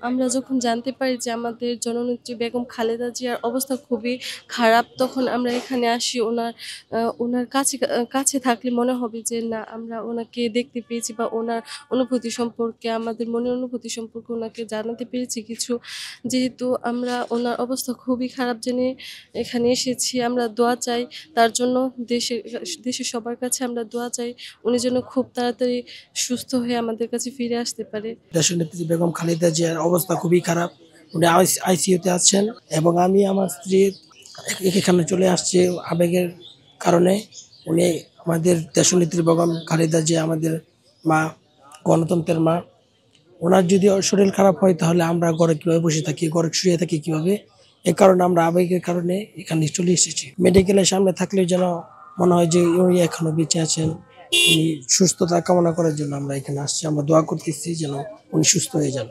আমরা যখন জানতে পারি যে আমাদের জননেত্রী বেগম খালেদা জিয়ার অবস্থা খুবই খারাপ, তখন আমরা এখানে আসি। উনার কাছে থাকলে মনে হবে যে না, আমরা উনাকে দেখতে পেয়েছি বা উনার অনুভূতি সম্পর্কে, আমাদের মনের অনুভূতি সম্পর্কে উনাকে জানাতে পেরেছি কিছু। যেহেতু আমরা উনার অবস্থা খুবই খারাপ জেনে এখানে এসেছি। আমরা দোয়া চাই তার জন্য। দেশের সবার কাছে আমরা দোয়া চাই উনি যেন খুব তাড়াতাড়ি সুস্থ হয়ে আমাদের কাছে ফিরে আসতে পারে। দেশনেত্রী বেগম খালেদা জিয়ার অবস্থা খুবই খারাপ। উনি আইসিইউতে আছেন এবং আমি আমার স্ত্রী এখানে চলে আসছি আবেগের কারণে। উনি আমাদের দেশনেত্রী বেগম খালেদা জিয়া আমাদের মা, গণতন্ত্রের মা। ওনার যদি শরীর খারাপ হয় তাহলে আমরা ঘরে কিভাবে বসে থাকি, ঘরে শুয়ে থাকি কিভাবে? এ কারণে আমরা আবেগের কারণে এখানে চলে এসেছি। মেডিকেলের সামনে থাকলে যেন মনে হয় যে উনি এখনো বেঁচে আছেন। উনি সুস্থতা কামনা করার জন্য আমরা এখানে আসছি। আমরা দোয়া করতেছি যেন উনি সুস্থ হয়ে যান।